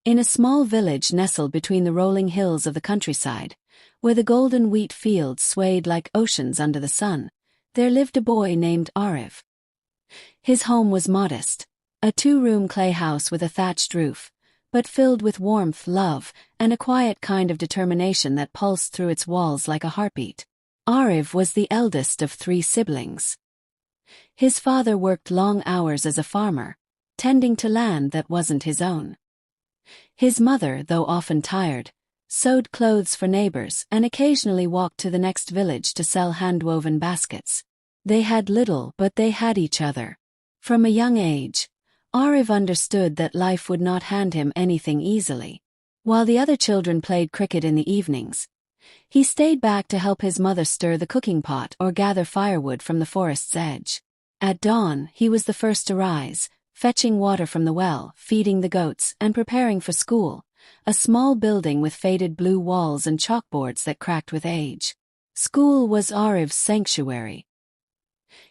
In a small village nestled between the rolling hills of the countryside, where the golden wheat fields swayed like oceans under the sun, there lived a boy named Ariv. His home was modest, a two-room clay house with a thatched roof, but filled with warmth, love, and a quiet kind of determination that pulsed through its walls like a heartbeat. Ariv was the eldest of 3 siblings. His father worked long hours as a farmer, tending to land that wasn't his own. His mother, though often tired, sewed clothes for neighbors and occasionally walked to the next village to sell hand-woven baskets. They had little, but they had each other. From a young age, Ariv understood that life would not hand him anything easily. While the other children played cricket in the evenings, he stayed back to help his mother stir the cooking pot or gather firewood from the forest's edge. At dawn, he was the first to rise, fetching water from the well, feeding the goats, and preparing for school, a small building with faded blue walls and chalkboards that cracked with age. School was Ariv's sanctuary.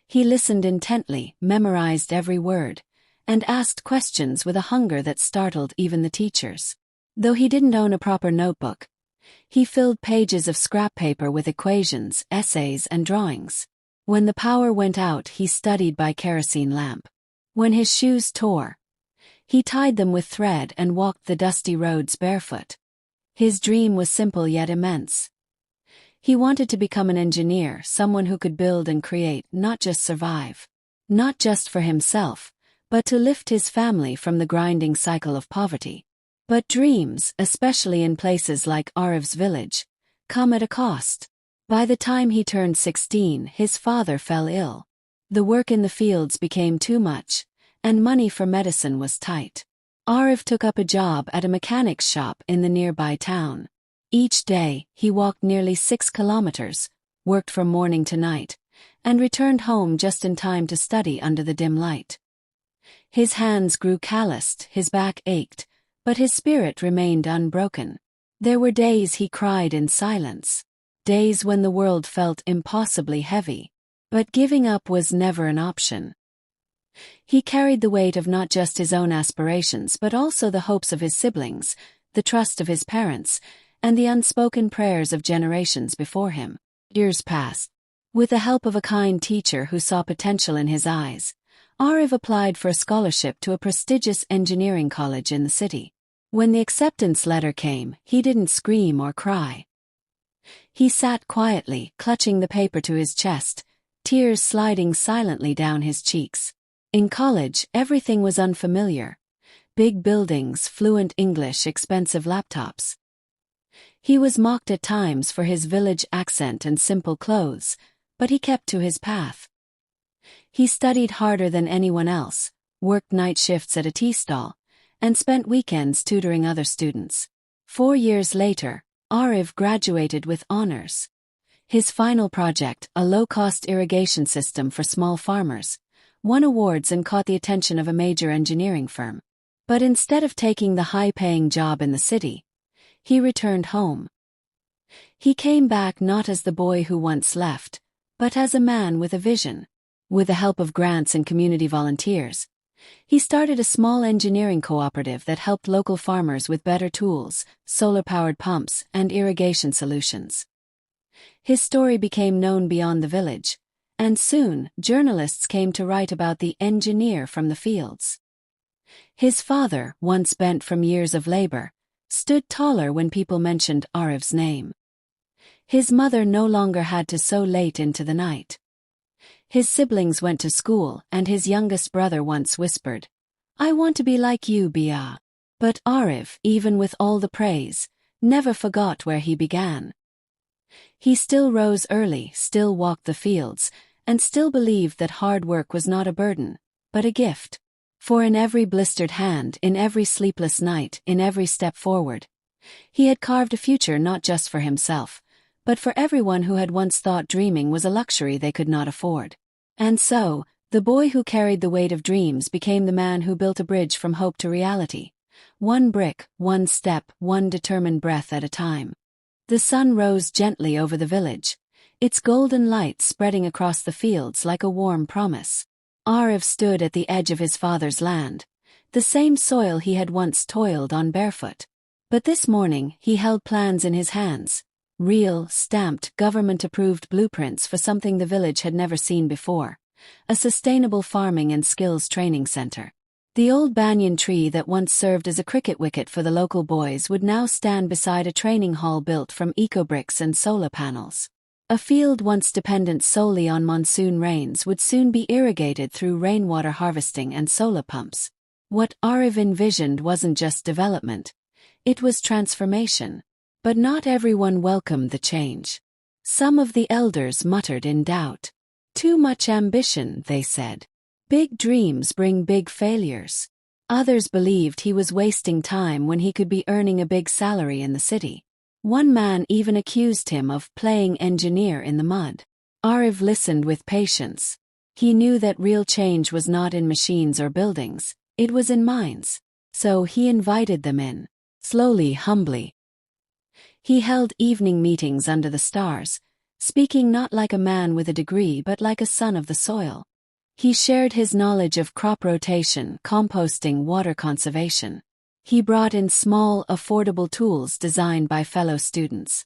He listened intently, memorized every word, and asked questions with a hunger that startled even the teachers. Though he didn't own a proper notebook, he filled pages of scrap paper with equations, essays, and drawings. When the power went out, he studied by kerosene lamp. When his shoes tore, he tied them with thread and walked the dusty roads barefoot. His dream was simple yet immense. He wanted to become an engineer, someone who could build and create, not just survive. Not just for himself, but to lift his family from the grinding cycle of poverty. But dreams, especially in places like Ariv's village, come at a cost. By the time he turned 16, his father fell ill. The work in the fields became too much, and money for medicine was tight. Ariv took up a job at a mechanic's shop in the nearby town. Each day, he walked nearly 6 kilometers, worked from morning to night, and returned home just in time to study under the dim light. His hands grew calloused, his back ached, but his spirit remained unbroken. There were days he cried in silence, days when the world felt impossibly heavy, but giving up was never an option. He carried the weight of not just his own aspirations but also the hopes of his siblings, the trust of his parents, and the unspoken prayers of generations before him. Years passed. With the help of a kind teacher who saw potential in his eyes, Ariv applied for a scholarship to a prestigious engineering college in the city. When the acceptance letter came, he didn't scream or cry. He sat quietly, clutching the paper to his chest, tears sliding silently down his cheeks. In college, everything was unfamiliar. Big buildings, fluent English, expensive laptops. He was mocked at times for his village accent and simple clothes, but he kept to his path. He studied harder than anyone else, worked night shifts at a tea stall, and spent weekends tutoring other students. 4 years later, Ariv graduated with honors. His final project, a low-cost irrigation system for small farmers, won awards and caught the attention of a major engineering firm. But instead of taking the high-paying job in the city, he returned home. He came back not as the boy who once left, but as a man with a vision. With the help of grants and community volunteers, he started a small engineering cooperative that helped local farmers with better tools, solar-powered pumps, and irrigation solutions. His story became known beyond the village, and soon, journalists came to write about the engineer from the fields. His father, once bent from years of labor, stood taller when people mentioned Ariv's name. His mother no longer had to sew late into the night. His siblings went to school, and his youngest brother once whispered, "I want to be like you, Bia." But Ariv, even with all the praise, never forgot where he began. He still rose early, still walked the fields, and still believed that hard work was not a burden, but a gift. For in every blistered hand, in every sleepless night, in every step forward, he had carved a future not just for himself, but for everyone who had once thought dreaming was a luxury they could not afford. And so, the boy who carried the weight of dreams became the man who built a bridge from hope to reality. One brick, one step, one determined breath at a time. The sun rose gently over the village, its golden light spreading across the fields like a warm promise. Ariv stood at the edge of his father's land, the same soil he had once toiled on barefoot. But this morning he held plans in his hands, real, stamped, government-approved blueprints for something the village had never seen before, a sustainable farming and skills training center. The old banyan tree that once served as a cricket wicket for the local boys would now stand beside a training hall built from eco-bricks and solar panels. A field once dependent solely on monsoon rains would soon be irrigated through rainwater harvesting and solar pumps. What Arif envisioned wasn't just development, it was transformation. But not everyone welcomed the change. Some of the elders muttered in doubt. Too much ambition, they said. Big dreams bring big failures. Others believed he was wasting time when he could be earning a big salary in the city. One man even accused him of playing engineer in the mud. Arif listened with patience. He knew that real change was not in machines or buildings, it was in minds. So he invited them in. Slowly, humbly. He held evening meetings under the stars, speaking not like a man with a degree but like a son of the soil. He shared his knowledge of crop rotation, composting, water conservation. He brought in small, affordable tools designed by fellow students.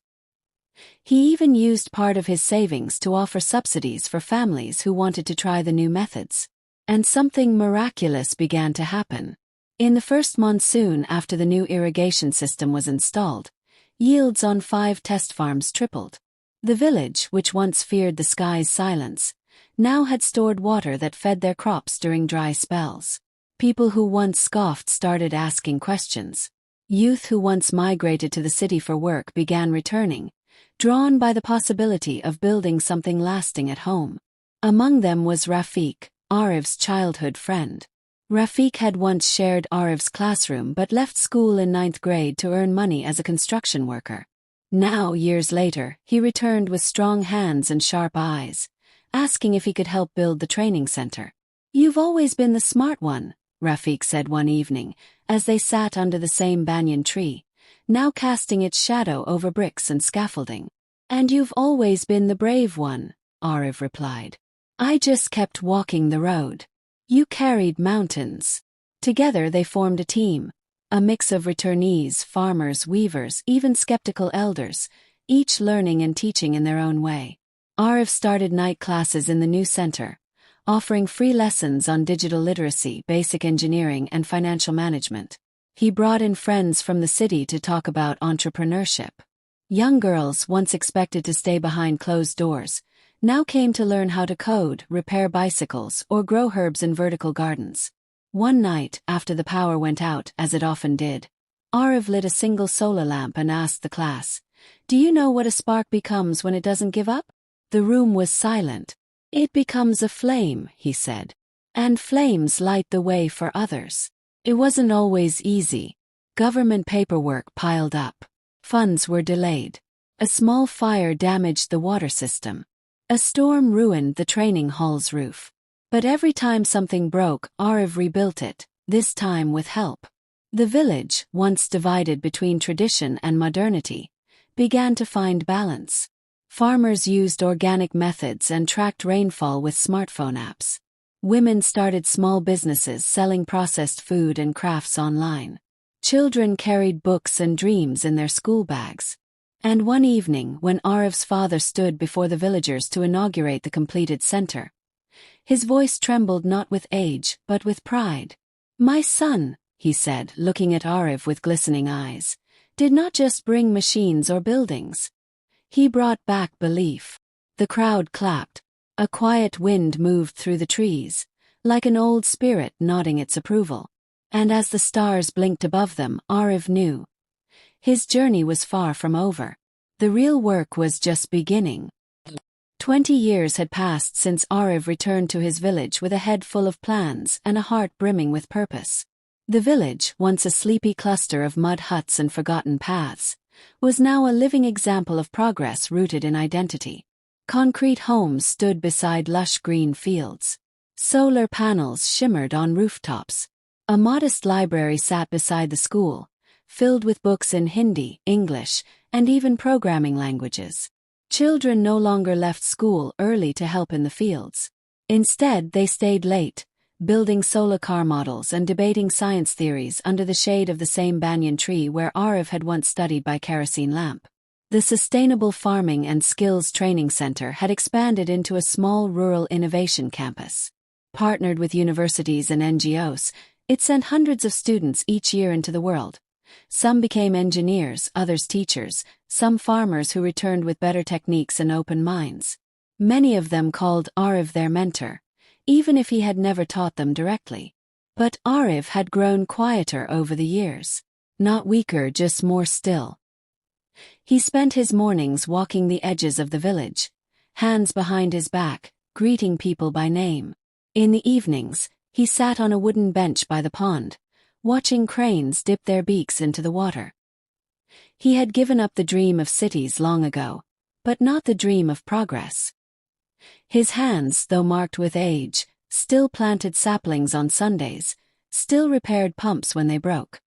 He even used part of his savings to offer subsidies for families who wanted to try the new methods. And something miraculous began to happen. In the first monsoon after the new irrigation system was installed, yields on 5 test farms tripled. The village, which once feared the sky's silence, now had stored water that fed their crops during dry spells. People who once scoffed started asking questions. Youth who once migrated to the city for work began returning, drawn by the possibility of building something lasting at home. Among them was Rafiq, Arif's childhood friend. Rafiq had once shared Arif's classroom but left school in 9th grade to earn money as a construction worker. Now, years later, he returned with strong hands and sharp eyes, asking if he could help build the training center. "You've always been the smart one," Rafiq said one evening, as they sat under the same banyan tree, now casting its shadow over bricks and scaffolding. "And you've always been the brave one," Arif replied. "I just kept walking the road. You carried mountains." Together they formed a team, a mix of returnees, farmers, weavers, even skeptical elders, each learning and teaching in their own way. Arif started night classes in the new center, offering free lessons on digital literacy, basic engineering, and financial management. He brought in friends from the city to talk about entrepreneurship. Young girls, once expected to stay behind closed doors, now came to learn how to code, repair bicycles, or grow herbs in vertical gardens. One night, after the power went out, as it often did, Arif lit a single solar lamp and asked the class, "Do you know what a spark becomes when it doesn't give up?" The room was silent. "It becomes a flame," he said. "And flames light the way for others." It wasn't always easy. Government paperwork piled up. Funds were delayed. A small fire damaged the water system. A storm ruined the training hall's roof. But every time something broke, Arif rebuilt it, this time with help. The village, once divided between tradition and modernity, began to find balance. Farmers used organic methods and tracked rainfall with smartphone apps. Women started small businesses selling processed food and crafts online. Children carried books and dreams in their school bags. And one evening, when Arif's father stood before the villagers to inaugurate the completed center, his voice trembled not with age, but with pride. "My son," he said, looking at Arif with glistening eyes, "did not just bring machines or buildings. He brought back belief." The crowd clapped. A quiet wind moved through the trees, like an old spirit nodding its approval. And as the stars blinked above them, Arif knew. His journey was far from over. The real work was just beginning. 20 years had passed since Arif returned to his village with a head full of plans and a heart brimming with purpose. The village, once a sleepy cluster of mud huts and forgotten paths, was now a living example of progress rooted in identity. Concrete homes stood beside lush green fields. Solar panels shimmered on rooftops. A modest library sat beside the school, filled with books in Hindi, English, and even programming languages. Children no longer left school early to help in the fields. Instead, they stayed late, building solar car models and debating science theories under the shade of the same banyan tree where Arif had once studied by kerosene lamp. The Sustainable Farming and Skills Training Center had expanded into a small rural innovation campus. Partnered with universities and NGOs, it sent hundreds of students each year into the world. Some became engineers, others teachers, some farmers who returned with better techniques and open minds. Many of them called Arif their mentor, even if he had never taught them directly. But Arif had grown quieter over the years. Not weaker, just more still. He spent his mornings walking the edges of the village, hands behind his back, greeting people by name. In the evenings, he sat on a wooden bench by the pond, watching cranes dip their beaks into the water. He had given up the dream of cities long ago, but not the dream of progress. His hands, though marked with age, still planted saplings on Sundays, still repaired pumps when they broke.